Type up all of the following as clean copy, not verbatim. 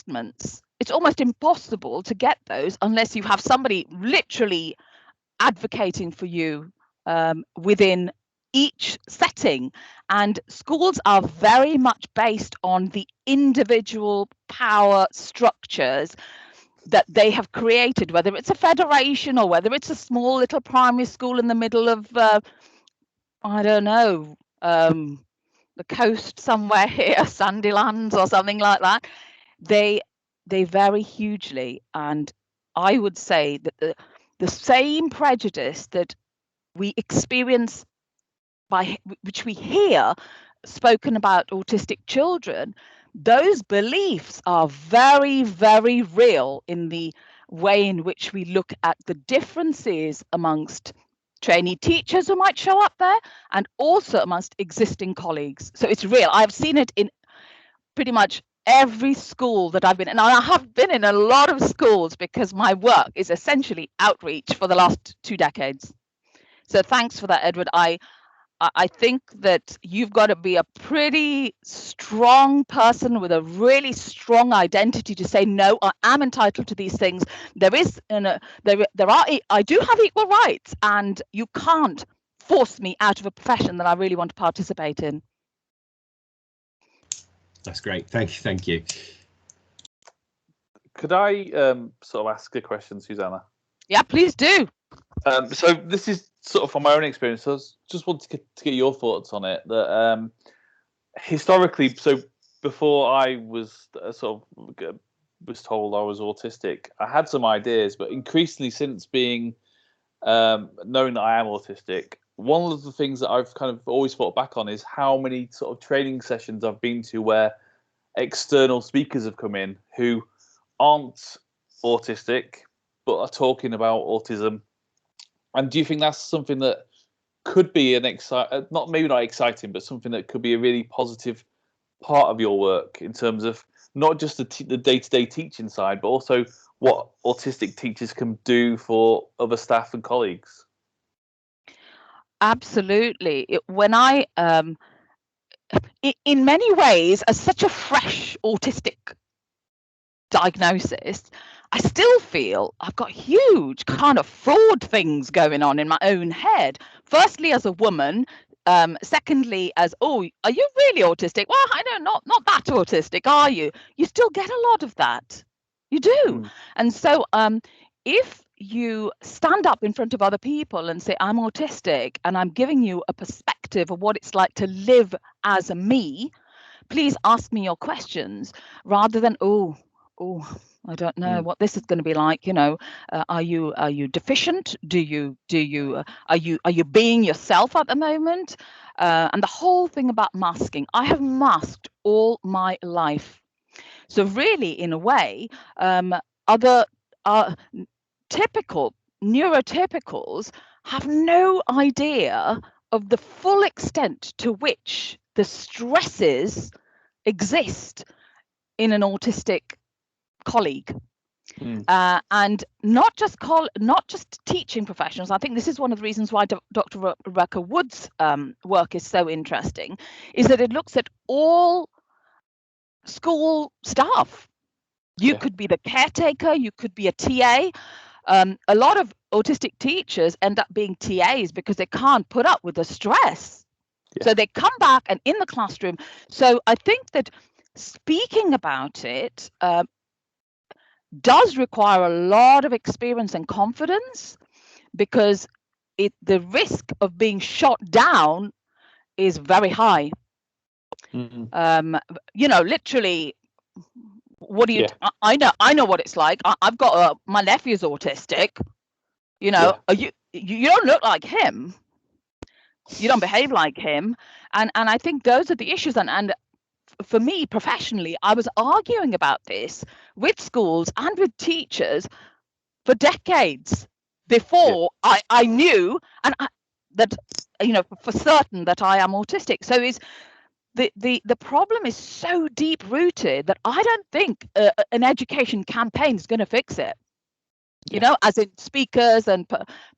assessments, it's almost impossible to get those unless you have somebody literally advocating for you within each setting. And schools are very much based on the individual power structures that they have created, whether it's a federation or whether it's a small little primary school in the middle of I don't know, the coast somewhere here, Sandylands or something like that. They vary hugely, and I would say that the same prejudice that we experience which we hear spoken about autistic children, those beliefs are very, very real in the way in which we look at the differences amongst trainee teachers who might show up there and also amongst existing colleagues. So it's real. I've seen it in pretty much every school that I've been in. And I have been in a lot of schools because my work is essentially outreach for the last 2 decades. So thanks for that, Edward. I think that you've got to be a pretty strong person with a really strong identity to say, no, I am entitled to these things. I do have equal rights, and you can't force me out of a profession that I really want to participate in. That's great. Thank you. Could I sort of ask a question, Susanna? Yeah, please do. So this is sort of from my own experience. So I just wanted to get your thoughts on it. That historically, so before I was sort of was told I was autistic, I had some ideas, but increasingly since being knowing that I am autistic, one of the things that I've kind of always thought back on is how many sort of training sessions I've been to where external speakers have come in who aren't autistic but are talking about autism. And do you think that's something that could be an maybe not exciting, but something that could be a really positive part of your work in terms of not just the day-to-day teaching side, but also what autistic teachers can do for other staff and colleagues? Absolutely. When I, in many ways, as such a fresh autistic diagnosis, I still feel I've got huge kind of fraud things going on in my own head. Firstly, as a woman. Secondly, as, oh, are you really autistic? Well, I know, not that autistic, are you? You still get a lot of that. You do. And so if you stand up in front of other people and say, I'm autistic, and I'm giving you a perspective of what it's like to live as a me, please ask me your questions rather than, oh, I don't know what this is going to be like. You know, are you deficient? Are you being yourself at the moment? And the whole thing about masking, I have masked all my life. So really, in a way, other typical neurotypicals have no idea of the full extent to which the stresses exist in an autistic colleague. And not just teaching professionals. I think this is one of the reasons why Dr. Rebecca Wood's work is so interesting, is that it looks at all school staff. You could be the caretaker, you could be a TA. A lot of autistic teachers end up being TAs because they can't put up with the stress. So they come back and in the classroom. So I think that speaking about it does require a lot of experience and confidence, because the risk of being shot down is very high. You know, literally, what do you? I know what it's like. I've got my nephew's autistic. You know, you don't look like him. You don't behave like him, and I think those are the issues. And for me professionally, I was arguing about this with schools and with teachers for decades before I knew that, you know, for certain that I am autistic. So the problem is so deep rooted that I don't think an education campaign is going to fix it. you know, as in speakers and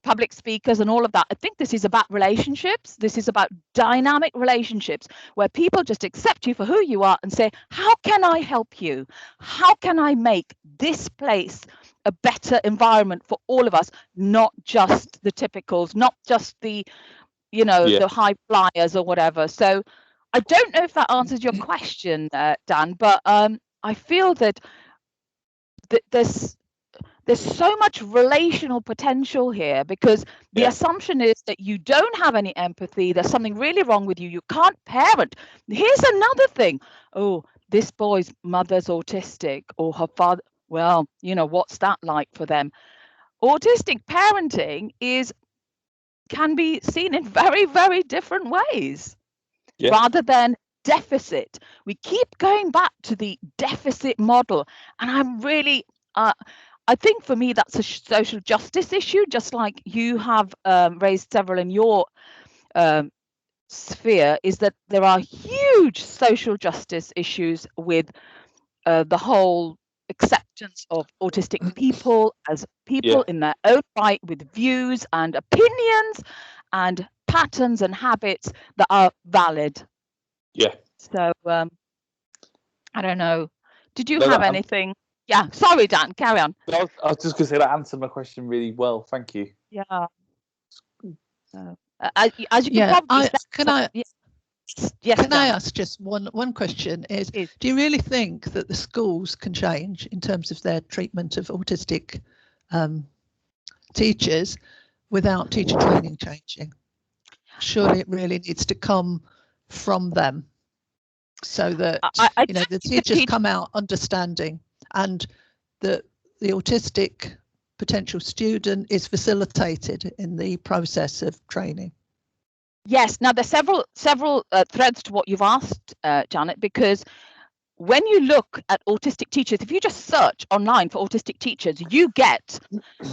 public speakers and all of that. I think this is about relationships. This is about dynamic relationships where people just accept you for who you are and say, how can I help you? How can I make this place a better environment for all of us, not just the typicals, not just the, you know, the high flyers or whatever. So I don't know if that answers your question, Dan, but I feel that there's so much relational potential here, because the assumption is that you don't have any empathy, there's something really wrong with you, you can't parent. Here's another thing. Oh, this boy's mother's autistic, or her father, well, you know, what's that like for them? Autistic parenting can be seen in very, very different ways, rather than deficit. We keep going back to the deficit model, and I'm really I think for me that's a social justice issue, just like you have raised several in your sphere, is that there are huge social justice issues with the whole acceptance of autistic people as people in their own right, with views and opinions and patterns and habits that are valid. So I don't know. Did you have anything? Yeah, sorry, Dan, carry on. I was just going to say that answered my question really well. Thank you. Yeah. As you can probably can I ask just one question? Do you really think that the schools can change in terms of their treatment of autistic teachers without teacher training changing? Surely it really needs to come from them, so that you know, the teachers come out understanding, and the autistic potential student is facilitated in the process of training. Yes. Now there's several threads to what you've asked, Janet, because when you look at autistic teachers, if you just search online for autistic teachers, you get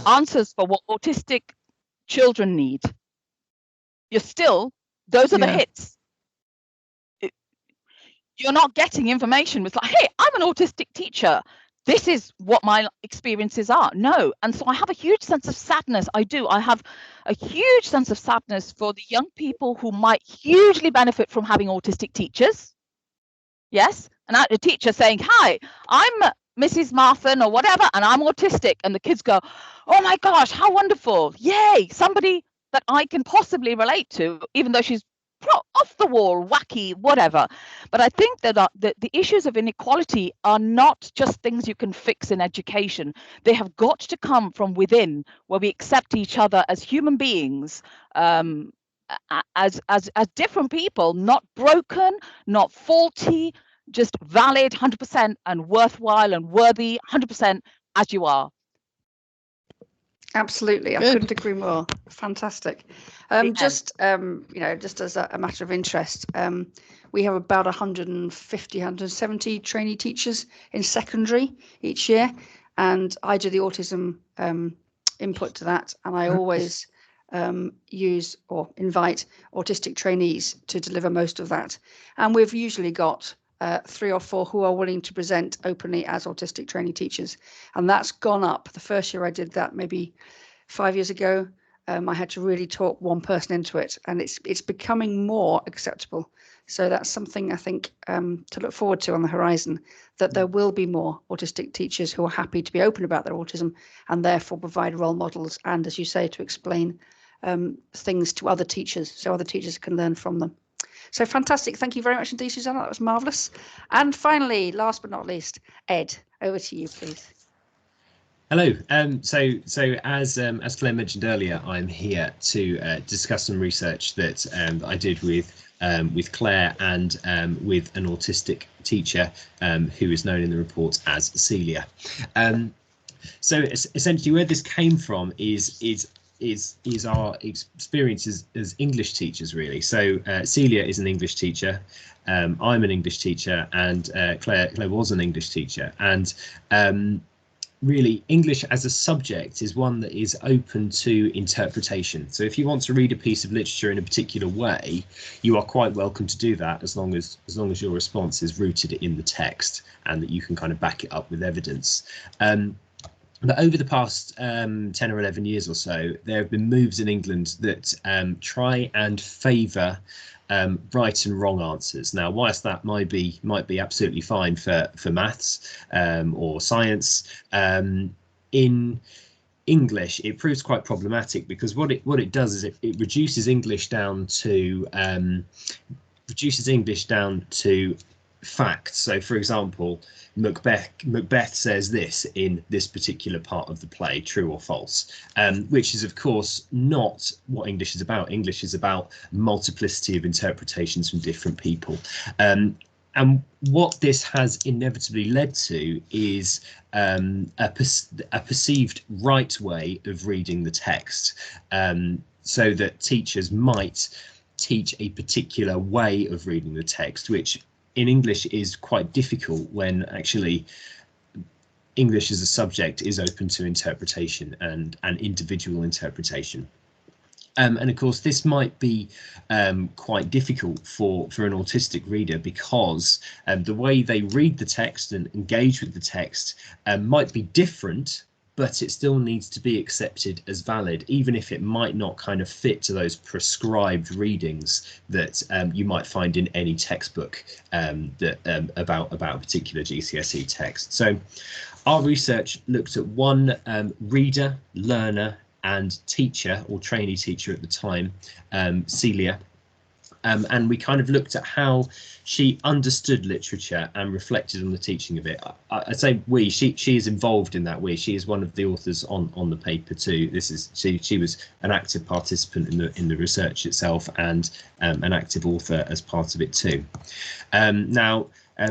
answers for what autistic children need. Those are the hits. You're not getting information with like, hey, I'm an autistic teacher, this is what my experiences are. No. And so I have a huge sense of sadness. I have a huge sense of sadness for the young people who might hugely benefit from having autistic teachers. Yes. And a teacher saying, hi, I'm Mrs. Marthan or whatever, and I'm autistic. And the kids go, oh my gosh, how wonderful. Yay. Somebody that I can possibly relate to, even though she's off the wall, wacky, whatever. But I think that the issues of inequality are not just things you can fix in education. They have got to come from within, where we accept each other as human beings, as different people, not broken, not faulty, just valid 100% and worthwhile and worthy 100% as you are. Absolutely, I couldn't agree more. Fantastic. Just you know, just as a matter of interest, we have about 150, 170 trainee teachers in secondary each year, and I do the autism input to that, and I always use or invite autistic trainees to deliver most of that, and we've usually got 3 or 4 who are willing to present openly as autistic trainee teachers, and that's gone up. The first year I did that, maybe 5 years ago, I had to really talk one person into it, and it's becoming more acceptable. So that's something I think to look forward to on the horizon, that there will be more autistic teachers who are happy to be open about their autism and therefore provide role models and, as you say, to explain things to other teachers so other teachers can learn from them. So fantastic. Thank you very much indeed, Susanna. That was marvellous. And finally, last but not least, Ed, over to you, please. Hello. So as Claire mentioned earlier, I'm here to discuss some research that I did with Claire and with an autistic teacher who is known in the report as Celia. So essentially, where this came from is our experiences as English teachers, really. So Celia is an English teacher, I'm an English teacher, and Claire was an English teacher, and really English as a subject is one that is open to interpretation. So if you want to read a piece of literature in a particular way, you are quite welcome to do that, as long as your response is rooted in the text and that you can kind of back it up with evidence. But over the past 10 or 11 years or so, there have been moves in England that try and favour right and wrong answers. Now, whilst that might be absolutely fine for maths or science, in English it proves quite problematic, because what it does is it reduces English down to facts. So, for example, Macbeth says this in this particular part of the play, true or false, which is of course not what English is about. English is about multiplicity of interpretations from different people. And what this has inevitably led to is a perceived right way of reading the text, so that teachers might teach a particular way of reading the text, which in English is quite difficult when actually English as a subject is open to interpretation and individual interpretation. And of course, this might be quite difficult for an autistic reader, because the way they read the text and engage with the text might be different, but it still needs to be accepted as valid, even if it might not kind of fit to those prescribed readings that you might find in any textbook about a particular GCSE text. So our research looked at one reader, learner and teacher, or trainee teacher at the time, Celia, and we kind of looked at how she understood literature and reflected on the teaching of it. I say we, she is involved in that. She is one of the authors on the paper too. This is she was an active participant in the research itself, and an active author as part of it too.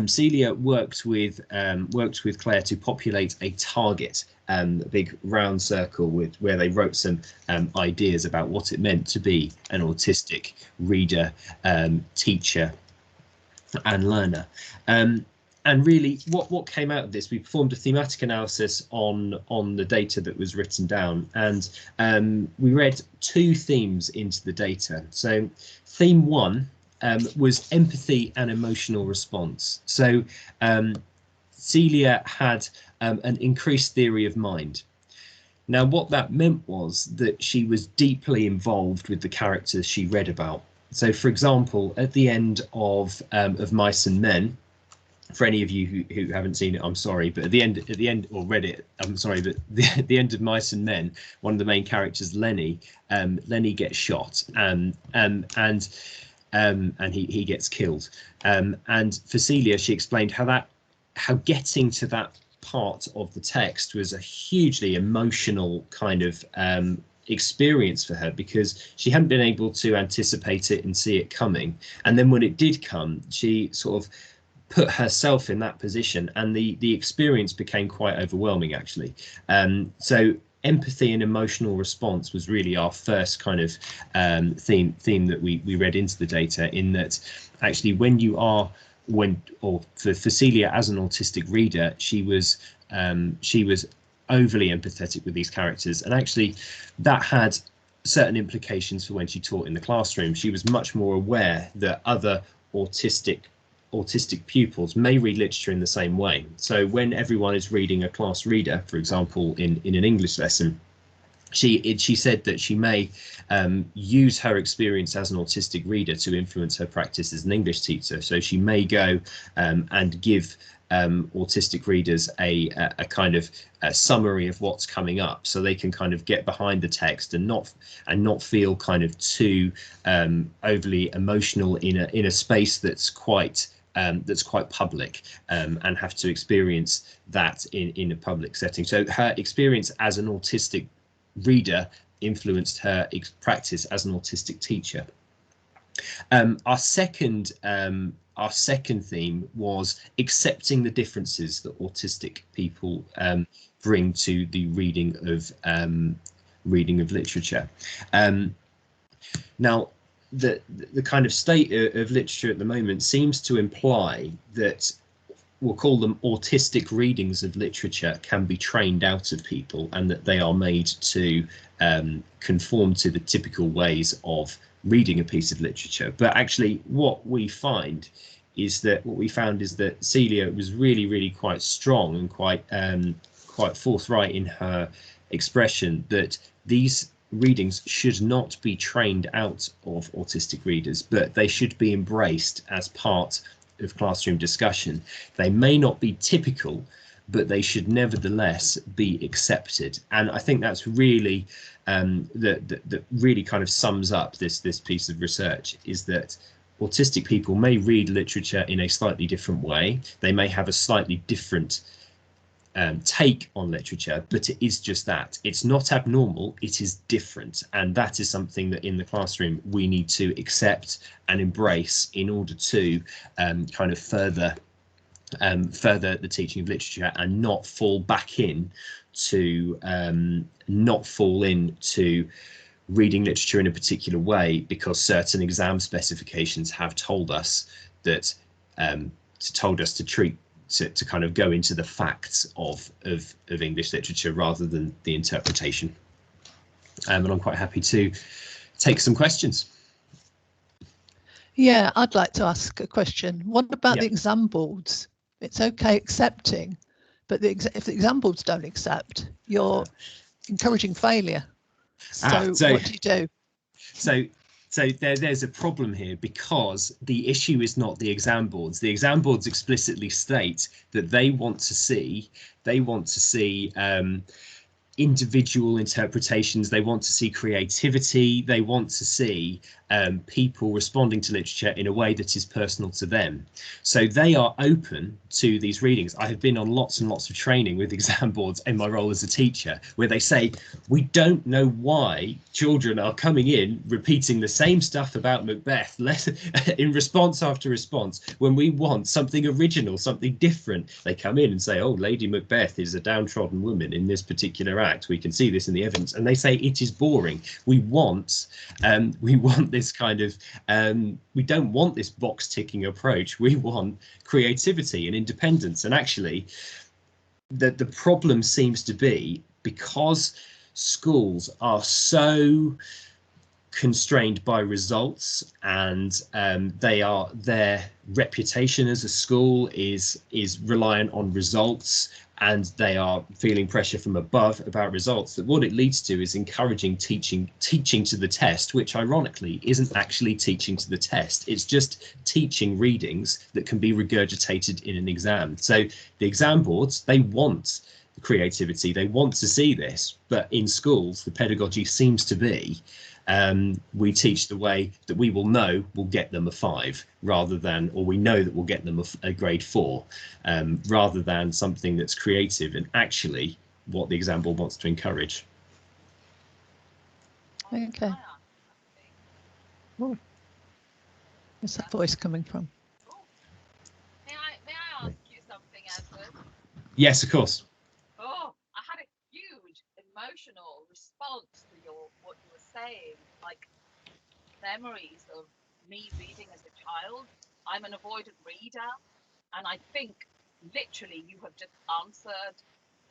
Celia worked with Claire to populate a target, a big round circle where they wrote some ideas about what it meant to be an autistic reader, teacher and learner. And really what came out of this, we performed a thematic analysis on the data that was written down, and we read two themes into the data. So theme one was empathy and emotional response. So Celia had an increased theory of mind. Now, what that meant was that she was deeply involved with the characters she read about. So, for example, at the end of Mice and Men, for any of you who haven't seen it, I'm sorry, but at the end or read it, I'm sorry, but at the end of Mice and Men, one of the main characters, Lenny gets shot, and he gets killed. And for Celia, she explained how getting to that part of the text was a hugely emotional kind of experience for her, because she hadn't been able to anticipate it and see it coming. And then when it did come, she sort of put herself in that position, and the experience became quite overwhelming, actually. So empathy and emotional response was really our first kind of theme that we read into the data, in that actually for Celia as an autistic reader, she was overly empathetic with these characters, and actually that had certain implications for when she taught in the classroom. She was much more aware that other autistic pupils may read literature in the same way. So when everyone is reading a class reader, for example, in an English lesson, she said that she may use her experience as an autistic reader to influence her practice as an English teacher. So she may go and give autistic readers a kind of a summary of what's coming up, so they can kind of get behind the text and not feel kind of too overly emotional in a space that's quite public, and have to experience that in a public setting. So her experience as an autistic reader influenced her practice as an autistic teacher. Our second theme was accepting the differences that autistic people bring to the reading of literature. Now, the kind of state of literature at the moment seems to imply that we'll call them autistic readings of literature can be trained out of people, and that they are made to conform to the typical ways of reading a piece of literature. But actually what we found is that Celia was really quite strong and quite quite forthright in her expression that these readings should not be trained out of autistic readers, but they should be embraced as part of classroom discussion. They may not be typical, but they should nevertheless be accepted. And I think that's really that really kind of sums up this piece of research, is that autistic people may read literature in a slightly different way. They may have a slightly different take on literature, but it is just that. It's not abnormal, it is different. And that is something that in the classroom we need to accept and embrace in order to kind of further the teaching of literature, and not fall back in to reading literature in a particular way because certain exam specifications have told us that to kind of go into the facts of English literature rather than the interpretation. And I'm quite happy to take some questions. Yeah, I'd like to ask a question. What about the exam boards? It's okay accepting, but if the exam boards don't accept, you're encouraging failure. So what do you do? So there's a problem here, because the issue is not the exam boards. The exam boards explicitly state that they want to see individual interpretations. They want to see creativity. They want to see people responding to literature in a way that is personal to them. So they are open to these readings. I have been on lots and lots of training with exam boards in my role as a teacher, where they say, we don't know why children are coming in repeating the same stuff about Macbeth in response after response, when we want something original, something different. They come in and say, oh, Lady Macbeth is a downtrodden woman in this particular act. We can see this in the evidence. And they say it is boring. We want this kind of we don't want this box ticking approach. We want creativity and independence. And actually the problem seems to be, because schools are so constrained by results, and their reputation as a school is reliant on results, and they are feeling pressure from above about results, that what it leads to is encouraging teaching to the test, which ironically isn't actually teaching to the test. It's just teaching readings that can be regurgitated in an exam. So the exam boards, they want creativity, they want to see this, but in schools the pedagogy seems to be we teach the way that we will know will get them a 5, rather than, or we know that we'll get them a grade 4, rather than something that's creative and actually what the exam board wants to encourage. Okay. Oh, where's that voice coming from? May I ask you something, Edward? Yes, of course. Oh, I had a huge emotional response to what you were saying, like memories of me reading as a child. I'm an avoidant reader, and I think literally you have just answered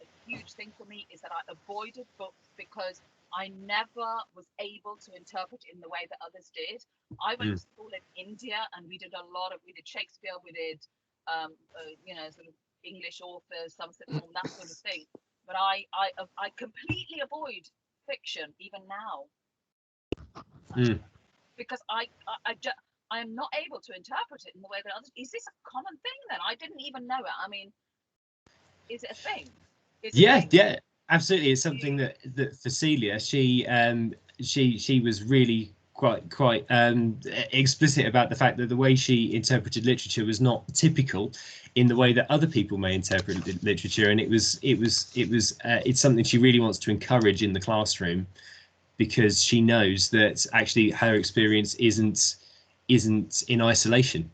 a huge thing for me, is that I avoided books because I never was able to interpret in the way that others did. I went to school in India, and we did Shakespeare, we did sort of English authors, Somerset Maugham, that sort of thing. But I completely avoid fiction even now, because I am not able to interpret it in the way that others. Is this a common thing then? I didn't even know it. I mean, is it a thing? Yeah, absolutely. It's something that for Celia, she was really quite explicit about the fact that the way she interpreted literature was not typical in the way that other people may interpret literature, and it's something she really wants to encourage in the classroom, because she knows that actually her experience isn't in isolation.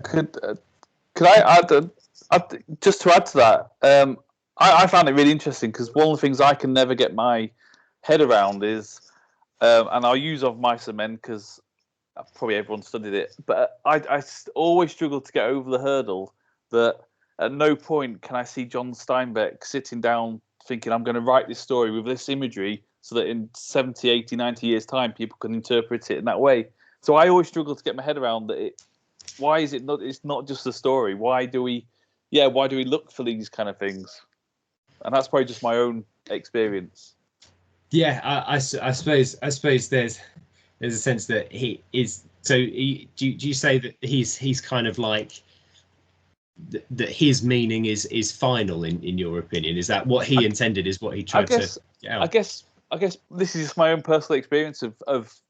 Could I add, just to add to that, I found it really interesting, because one of the things I can never get my head around is, and I'll use Of Mice and Men because probably everyone studied it, but I always struggle to get over the hurdle that at no point can I see John Steinbeck sitting down thinking, I'm going to write this story with this imagery so that in 70, 80, 90 years time people can interpret it in that way. So I always struggle to get my head around that. Why is it not? It's not just a story. Why do we look for these kind of things? And that's probably just my own experience. Yeah, I suppose there's a sense that he is. So do you say that he's kind of like that his meaning is final in your opinion? Is that what he intended? Is what he tried to get out? I guess this is just my own personal experience of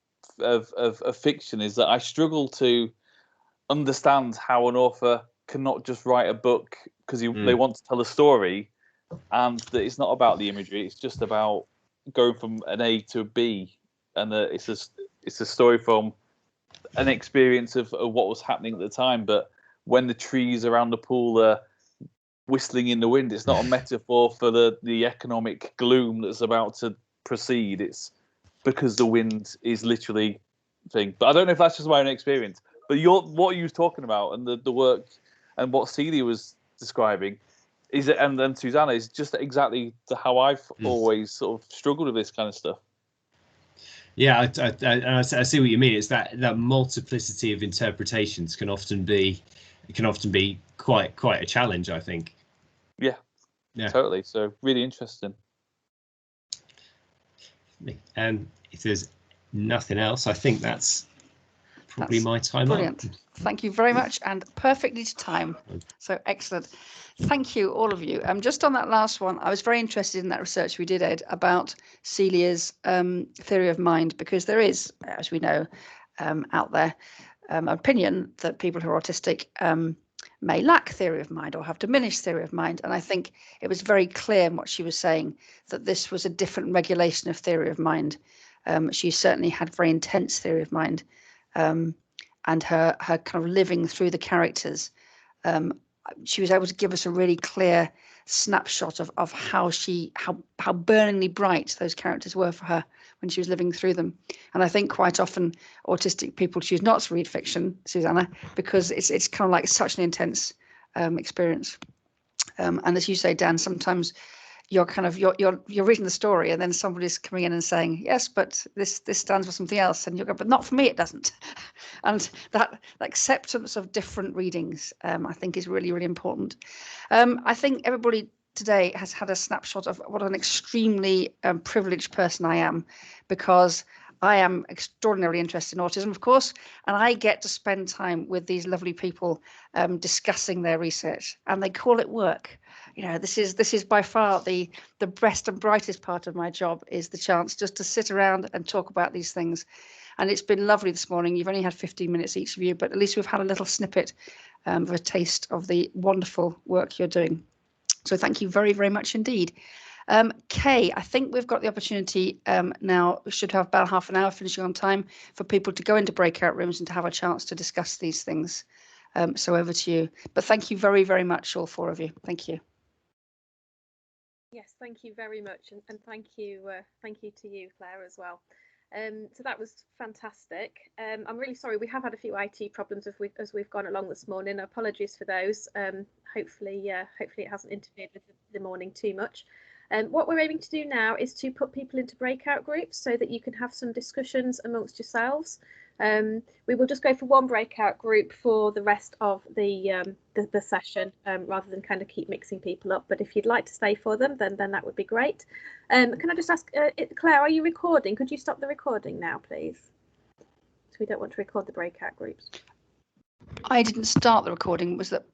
fiction, is that I struggle to understand how an author cannot just write a book because they want to tell a story, and that it's not about the imagery, it's just about going from an A to a B, and it's a story from an experience of what was happening at the time. But when the trees around the pool are whistling in the wind, it's not a metaphor for the economic gloom that's about to proceed. It's because the wind is literally thing. But I don't know if that's just my own experience. But what you was talking about, and the work, and what Celia was describing, is it, and then Susanna, is just exactly how I've always sort of struggled with this kind of stuff. Yeah, I see what you mean. It's that multiplicity of interpretations can often be quite a challenge, I think. Yeah, totally. So really interesting. And if there's nothing else, I think that's probably my time. Brilliant. Up. Thank you very much, and perfectly to time. So excellent. Thank you, all of you. Just on that last one, I was very interested in that research we did, Ed, about Celia's theory of mind, because there is, as we know, out there, opinion that people who are autistic may lack theory of mind or have diminished theory of mind. And I think it was very clear in what she was saying that this was a different regulation of theory of mind. She certainly had very intense theory of mind, and her kind of living through the characters. She was able to give us a really clear snapshot of how burningly bright those characters were for her when she was living through them. And I think quite often autistic people choose not to read fiction, Susanna, because it's kind of like such an intense experience. And as you say, Dan, sometimes you're reading the story, and then somebody's coming in and saying, yes, but this stands for something else, and you're going, but not for me, it doesn't. And that acceptance of different readings, I think, is really, really important. I think everybody today has had a snapshot of what an extremely privileged person I am, because I am extraordinarily interested in autism, of course, and I get to spend time with these lovely people discussing their research, and they call it work. You know, this is by far the best and brightest part of my job, is the chance just to sit around and talk about these things. And it's been lovely this morning. You've only had 15 minutes each of you, but at least we've had a little snippet of a taste of the wonderful work you're doing. So thank you very, very much indeed. Kay, I think we've got the opportunity now. We should have about half an hour, finishing on time, for people to go into breakout rooms and to have a chance to discuss these things. So over to you. But thank you very, very much, all four of you. Thank you. Yes, thank you very much, and thank you to you, Claire, as well. So that was fantastic. I'm really sorry, we have had a few IT problems as we've gone along this morning. Apologies for those. Hopefully it hasn't interfered with the morning too much. What we're aiming to do now is to put people into breakout groups so that you can have some discussions amongst yourselves. We will just go for one breakout group for the rest of the session, rather than kind of keep mixing people up. But if you'd like to stay for them, then that would be great. Can I just ask, Claire, are you recording? Could you stop the recording now, please? So we don't want to record the breakout groups. I didn't start the recording. Was that